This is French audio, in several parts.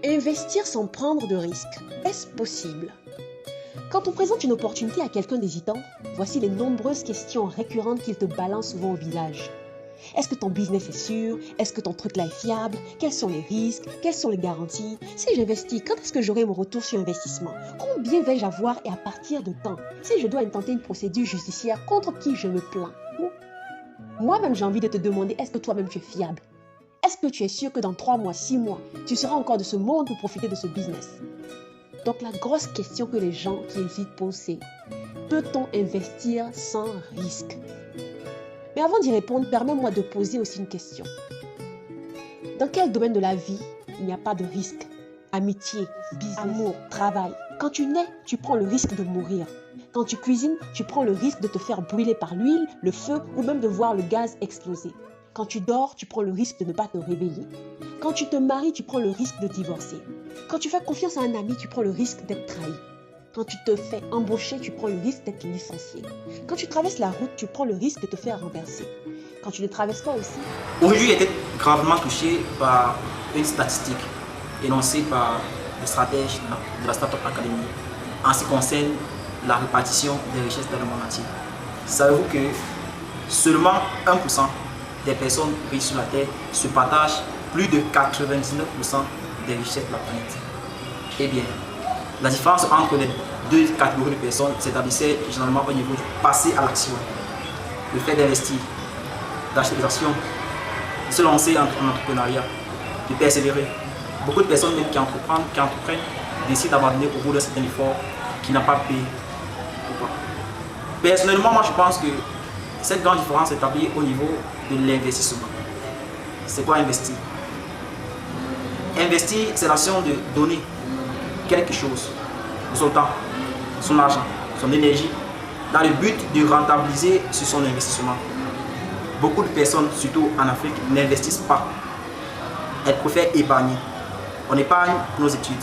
Investir sans prendre de risques, est-ce possible? Quand on présente une opportunité à quelqu'un d'hésitant, voici les nombreuses questions récurrentes qu'il te balance souvent au visage. Est-ce que ton business est sûr? Est-ce que ton truc là est fiable? Quels sont les risques? Quelles sont les garanties? Si j'investis, quand est-ce que j'aurai mon retour sur investissement? Combien vais-je avoir et à partir de quand? Si je dois intenter une procédure judiciaire, contre qui je me plains? Moi-même, j'ai envie de te demander, est-ce que toi-même tu es fiable? Est-ce que tu es sûr que dans 3 mois, 6 mois, tu seras encore de ce monde pour profiter de ce business? Donc la grosse question que les gens qui hésitent posent, c'est: peut-on investir sans risque? Mais avant d'y répondre, permets-moi de poser aussi une question. Dans quel domaine de la vie il n'y a pas de risque? Amitié, business, amour, travail. Quand tu nais, tu prends le risque de mourir. Quand tu cuisines, tu prends le risque de te faire brûler par l'huile, le feu ou même de voir le gaz exploser. Quand tu dors, tu prends le risque de ne pas te réveiller. Quand tu te maries, tu prends le risque de divorcer. Quand tu fais confiance à un ami, tu prends le risque d'être trahi. Quand tu te fais embaucher, tu prends le risque d'être licencié. Quand tu traverses la route, tu prends le risque de te faire renverser. Quand tu ne traverses pas aussi... Aujourd'hui, j'ai été gravement touché par une statistique énoncée par le stratège de la Startup Academy en ce qui concerne la répartition des richesses dans le monde entier. Savez-vous que seulement 1% des personnes riches sur la Terre se partagent plus de 99% des richesses de la planète? Eh bien, la différence entre les deux catégories de personnes s'établissait généralement au niveau du passer à l'action, le fait d'investir, d'acheter des actions, de se lancer en entrepreneuriat, de persévérer. Beaucoup de personnes même qui entreprennent décident d'abandonner au bout d'un certain effort qui n'a pas payé. Personnellement, moi je pense que cette grande différence est établie au niveau de l'investissement. C'est quoi investir? Investir, c'est l'action de donner quelque chose, son temps, son argent, son énergie, dans le but de rentabiliser sur son investissement. Beaucoup de personnes, surtout en Afrique, n'investissent pas. Elles préfèrent épargner. On épargne pour nos études,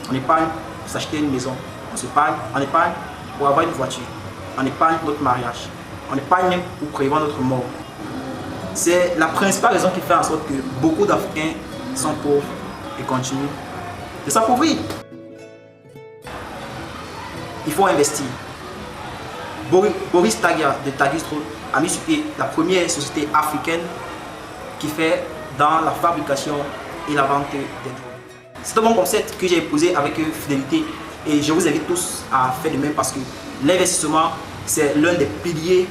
on épargne pour s'acheter une maison, on épargne pour avoir une voiture, on épargne pour notre mariage, on épargne même pour prévoir notre mort. C'est la principale raison qui fait en sorte que beaucoup d'Africains sont pauvres et continuent de s'appauvrir. Il faut investir. Boris Tagia de Tagistro a mis sur pied la première société africaine qui fait dans la fabrication et la vente des drogues. C'est un bon concept que j'ai posé avec fidélité et je vous invite tous à faire de même parce que l'investissement, c'est l'un des piliers,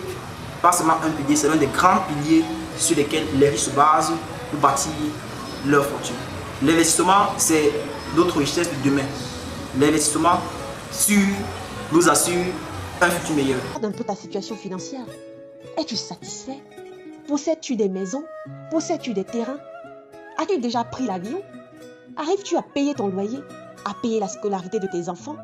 pas seulement un pilier, c'est l'un des grands piliers sur lesquels les riches se basent pour bâtir leur fortune. L'investissement, c'est notre richesse de demain. L'investissement nous assure un futur meilleur. Regarde un peu ta situation financière. Es-tu satisfait? Possèdes-tu des maisons? Possèdes-tu des terrains? As-tu déjà pris l'avion? Arrives-tu à payer ton loyer? À payer la scolarité de tes enfants?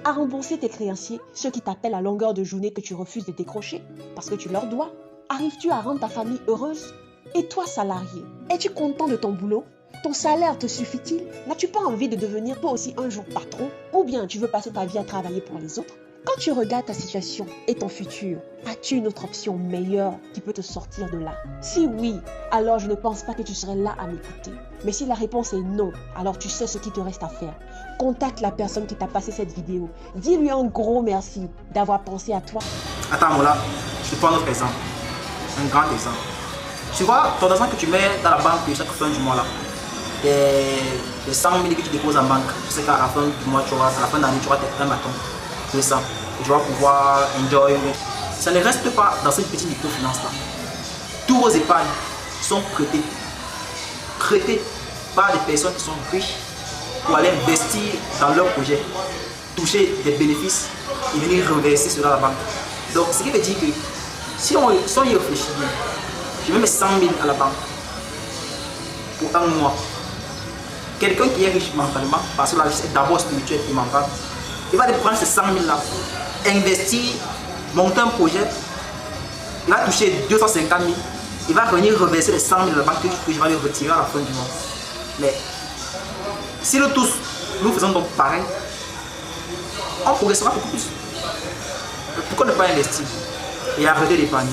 À rembourser tes créanciers, ceux qui t'appellent à longueur de journée que tu refuses de décrocher parce que tu leur dois? Arrives-tu à rendre ta famille heureuse? Et toi, salarié, es-tu content de ton boulot? Ton salaire te suffit-il? N'as-tu pas envie de devenir toi aussi un jour patron? Ou bien tu veux passer ta vie à travailler pour les autres? Quand tu regardes ta situation et ton futur, as-tu une autre option meilleure qui peut te sortir de là? Si oui, alors je ne pense pas que tu serais là à m'écouter. Mais si la réponse est non, alors tu sais ce qu'il te reste à faire. Contacte la personne qui t'a passé cette vidéo. Dis-lui un gros merci d'avoir pensé à toi. Attends, Mola, je te prends un autre exemple. Un grand exemple. Tu vois, ton argent que tu mets dans la banque chaque fin du mois là, les 100 000 que tu déposes en banque, tu sais qu'à la fin du mois, à la fin de l'année, tu auras un bâton. C'est ça. Et tu vas pouvoir enjoy. Ça ne reste pas dans cette petite microfinance là. Tous vos épargnes sont prêtés par des personnes qui sont riches pour aller investir dans leur projet, toucher des bénéfices et venir reverser cela à la banque. Donc, ce qui veut dire que si on y réfléchit bien, je mets 100 000 à la banque pour un mois. Quelqu'un qui est riche mentalement, parce que la richesse est d'abord spirituelle et mentale, il va prendre ces 100 000 là, investir, monter un projet, il va toucher 250 000, il va venir reverser les 100 000 à la banque que je vais lui retirer à la fin du mois. Mais si nous tous, nous faisons donc pareil, on progressera beaucoup plus. Pourquoi ne pas investir et arrêter d'épargner?